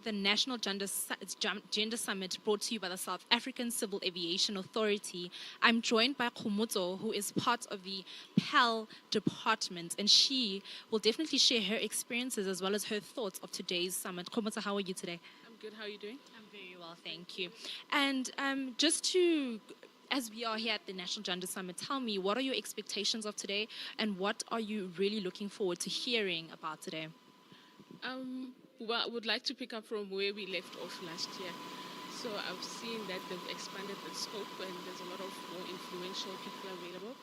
The National Gender Summit brought to you by the South African Civil Aviation Authority. I'm joined by Khomotso, who is part of the PAL department, and she will definitely share her experiences as well as her thoughts of today's summit. Khomotso, how are you today? I'm good. How are you doing? I'm very well, thank you. And as we are here at the National Gender Summit, tell me, what are your expectations of today, and what are you really looking forward to hearing about today? Well, I would like to pick up from where we left off last year. So I've seen that they've expanded the scope and there's a lot of more influential people available.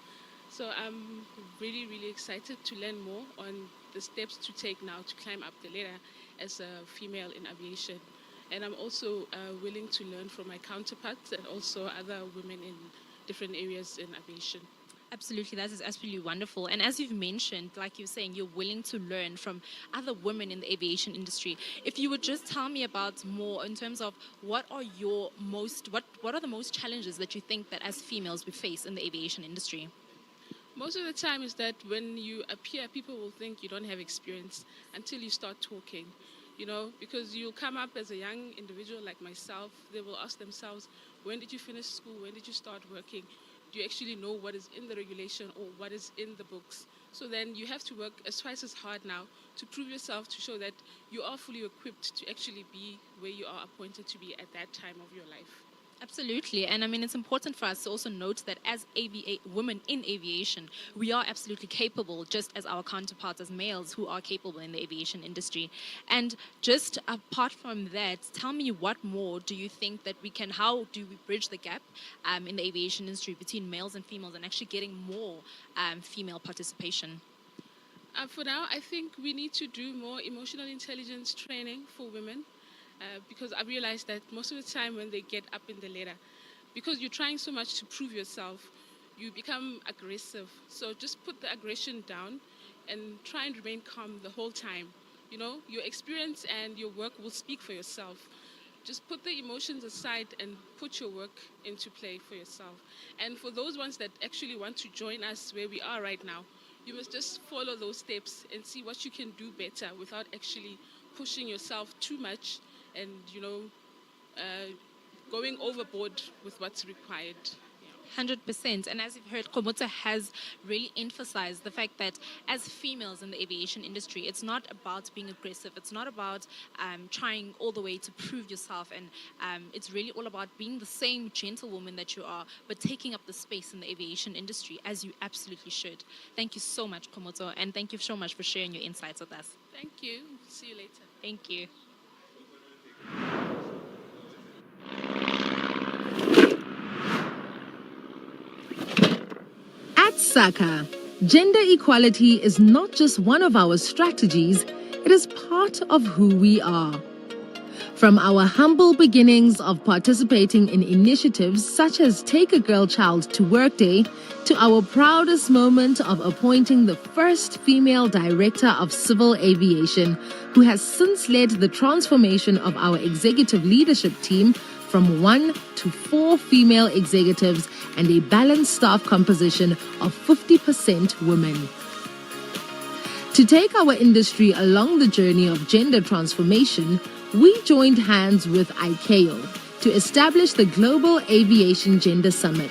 So I'm really, really excited to learn more on the steps to take now to climb up the ladder as a female in aviation. And I'm also willing to learn from my counterparts and also other women in different areas in aviation. Absolutely, that is absolutely wonderful. And as you've mentioned, like you're saying, you're willing to learn from other women in the aviation industry. If you would just tell me about more in terms of what are the most challenges that you think that as females we face in the aviation industry? Most of the time is that when you appear, people will think you don't have experience until you start talking, because you'll come up as a young individual like myself. They will ask themselves, when did you finish school? When did you start working? Do you actually know what is in the regulation or what is in the books? So then you have to work twice as hard now to prove yourself, to show that you are fully equipped to actually be where you are appointed to be at that time of your life. Absolutely. And I mean, it's important for us to also note that as women in aviation, we are absolutely capable, just as our counterparts as males who are capable in the aviation industry. And just apart from that, tell me, what more do you think that how do we bridge the gap in the aviation industry between males and females and actually getting more female participation? For now, I think we need to do more emotional intelligence training for women. Because I realized that most of the time when they get up in the ladder, because you're trying so much to prove yourself, you become aggressive. So just put the aggression down and try and remain calm the whole time. Your experience and your work will speak for yourself. Just put the emotions aside and put your work into play for yourself. And for those ones that actually want to join us where we are right now, you must just follow those steps and see what you can do better without actually pushing yourself too much and, going overboard with what's required. 100%. And as you've heard, Khomotso has really emphasized the fact that as females in the aviation industry, it's not about being aggressive. It's not about trying all the way to prove yourself. And it's really all about being the same gentlewoman that you are, but taking up the space in the aviation industry, as you absolutely should. Thank you so much, Khomotso. And thank you so much for sharing your insights with us. Thank you. See you later. Thank you. At SACA, gender equality is not just one of our strategies, it is part of who we are. From our humble beginnings of participating in initiatives such as Take a Girl Child to Work Day, to our proudest moment of appointing the first female director of civil aviation, who has since led the transformation of our executive leadership team from 1 to 4 female executives and a balanced staff composition of 50% women. To take our industry along the journey of gender transformation, we joined hands with ICAO to establish the Global Aviation Gender Summit,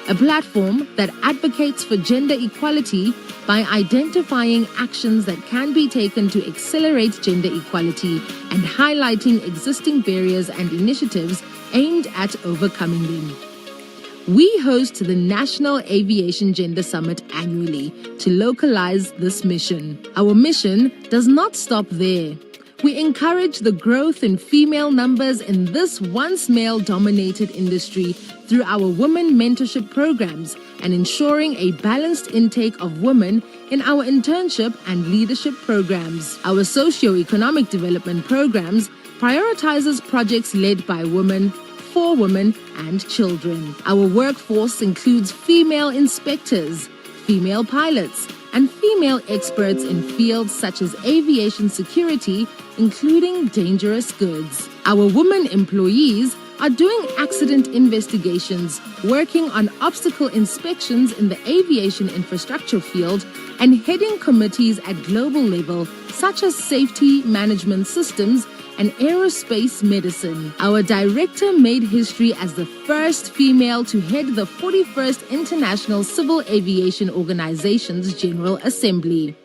a platform that advocates for gender equality by identifying actions that can be taken to accelerate gender equality and highlighting existing barriers and initiatives aimed at overcoming them. We host the National Aviation Gender Summit annually to localize this mission. Our mission does not stop there. We encourage the growth in female numbers in this once male-dominated industry through our women mentorship programs and ensuring a balanced intake of women in our internship and leadership programs. Our socio-economic development programs prioritizes projects led by women, for women, and children. Our workforce includes female inspectors, female pilots, and female experts in fields such as aviation security, including dangerous goods. Our women employees are doing accident investigations, working on obstacle inspections in the aviation infrastructure field, and heading committees at global level such as safety management systems and aerospace medicine. Our director made history as the first female to head the 41st International Civil Aviation Organization's General Assembly.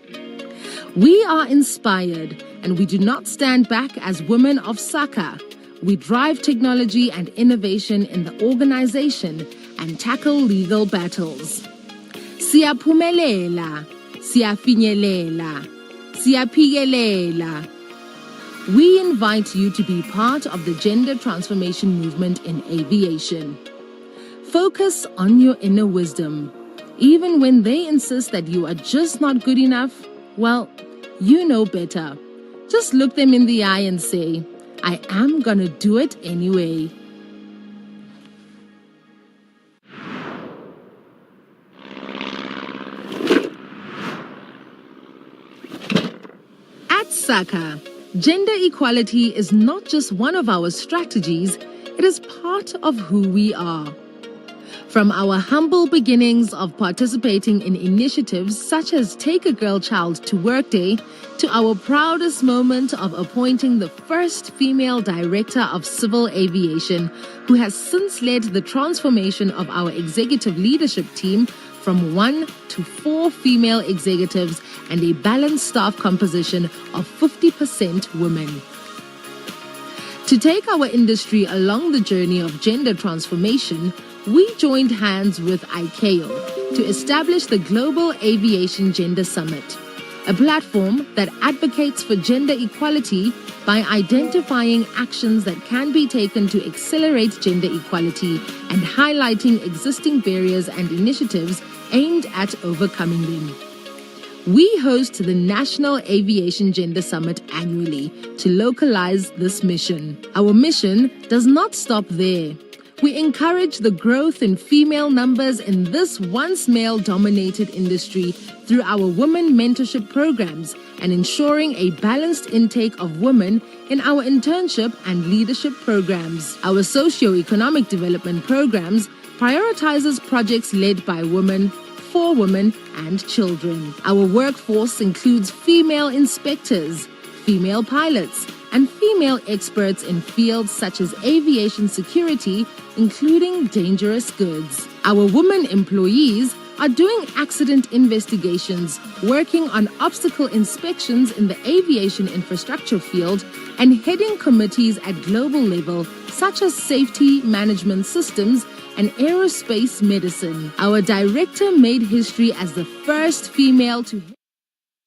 We are inspired, and we do not stand back as women of SACA. We drive technology and innovation in the organization and tackle legal battles. Siyaphumelela, siyafinyelela, siyaphikelela. We invite you to be part of the gender transformation movement in aviation. Focus on your inner wisdom. Even when they insist that you are just not good enough, well, you know better. Just look them in the eye and say, I am gonna do it anyway. At SACA, gender equality is not just one of our strategies, it is part of who we are. From our humble beginnings of participating in initiatives such as Take a Girl Child to Work Day, to our proudest moment of appointing the first female director of civil aviation, who has since led the transformation of our executive leadership team from 1 to 4 female executives and a balanced staff composition of 50% women. To take our industry along the journey of gender transformation, we joined hands with ICAO to establish the Global Aviation Gender Summit, a platform that advocates for gender equality by identifying actions that can be taken to accelerate gender equality and highlighting existing barriers and initiatives aimed at overcoming them. We host the National Aviation Gender Summit annually to localize this mission. Our mission does not stop there. We encourage the growth in female numbers in this once male-dominated industry through our women mentorship programs and ensuring a balanced intake of women in our internship and leadership programs. Our socio-economic development programs prioritizes projects led by women, for women, and children. Our workforce includes female inspectors, female pilots, and female experts in fields such as aviation security, including dangerous goods. Our women employees are doing accident investigations, working on obstacle inspections in the aviation infrastructure field, and heading committees at global level such as safety management systems and aerospace medicine. Our director made history as the first female to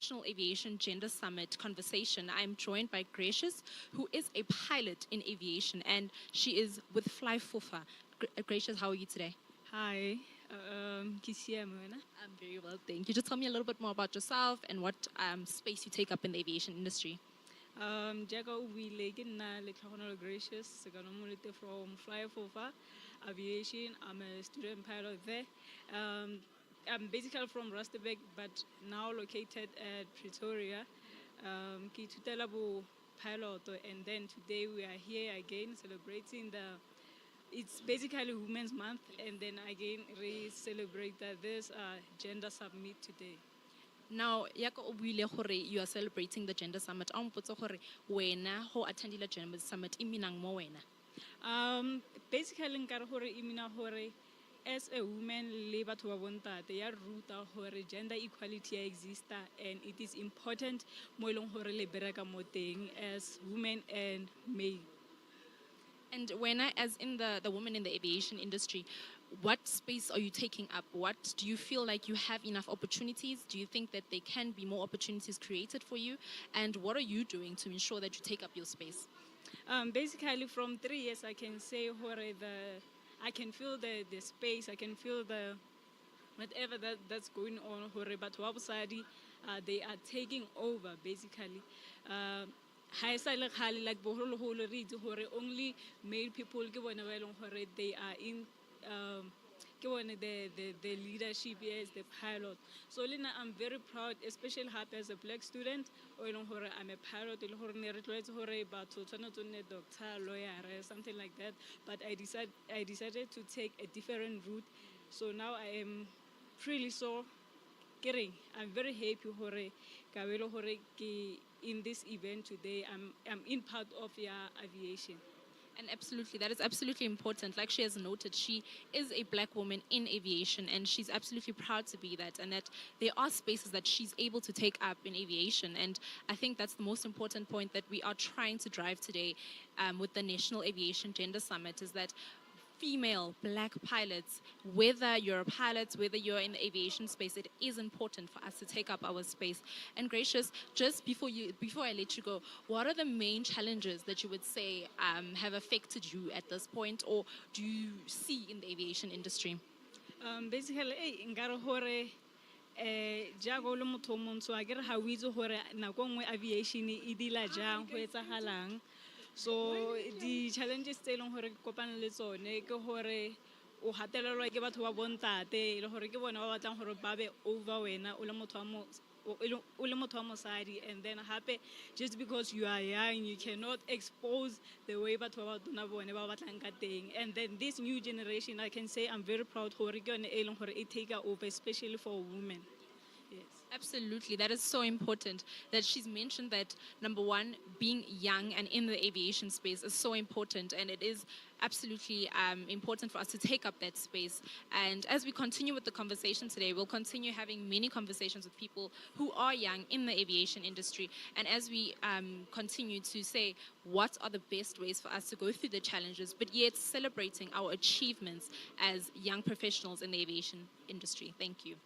National Aviation Gender Summit conversation. I'm joined by Gracious, who is a pilot in aviation, and she is with Fly Fufa. Gracious, how are you today? Hi, Kisiamona. I'm very well, thank you. Just tell me a little bit more about yourself and what space you take up in the aviation industry. Jago we legin na Lekhonol Gracious, Saganomulite from Fly Fufa Aviation. I'm a student pilot there. I'm basically from Rustenburg, but now located at Pretoria. Kitutelabu pilot, and then today we are here again celebrating it's basically Women's Month, and then again we celebrate this gender summit today. Now, yako obuile gore you are celebrating the gender summit. Potso gore wena ho attendile gender summit iminang mo wena. Basically nkare gore imina gore as a woman le batho ba bontate ya ruta gore gender equality exists, and it is important mo eleng gore le bereka mo teng as women and male. And when as in the women in the aviation industry, what space are you taking up? What do you feel like you have enough opportunities? Do you think that there can be more opportunities created for you? And what are you doing to ensure that you take up your space? Basically, from 3 years, I can say I can feel the space, I can feel the whatever that's going on. But wabusadi, they are taking over basically. Like only male people they are in the leadership here is the pilot. So Lina, I'm very proud, especially happy as a black student. I'm a pilot. Doctor, lawyer, something like that. But I decided to take a different route. So now I am really so caring. I'm very happy in this event today. I'm in part of your aviation. And absolutely, that is absolutely important. Like she has noted, she is a black woman in aviation, and she's absolutely proud to be that. And that there are spaces that she's able to take up in aviation. And I think that's the most important point that we are trying to drive today with the National Aviation Gender Summit is that female black pilots, whether you're a pilot, whether you're in the aviation space, it is important for us to take up our space. And Gracious, just before I let you go, what are the main challenges that you would say have affected you at this point, or do you see in the aviation industry? Basically, nkare hore jaaka o le motho o montsho a kere ga o itse gore nako nngwe aviation e dila jang go etsagalang. So di-challenges tse e leng gore ke kopana le tsone ke gore o gatelelwa ke batho ba bontate le gore ke bone ba batlang gore ba be over wena o le motho wa mosadi, and then hape just because you are young you cannot expose the way batho ba batona bone ba batlang ka teng. And then this new generation, I can say I'm very proud gore ke yone e leng gore e take over, especially for women. Yes. Absolutely, that is so important that she's mentioned that number one, being young and in the aviation space is so important, and it is absolutely important for us to take up that space. And as we continue with the conversation today, we'll continue having many conversations with people who are young in the aviation industry. And as we continue to say what are the best ways for us to go through the challenges, but yet celebrating our achievements as young professionals in the aviation industry. Thank you.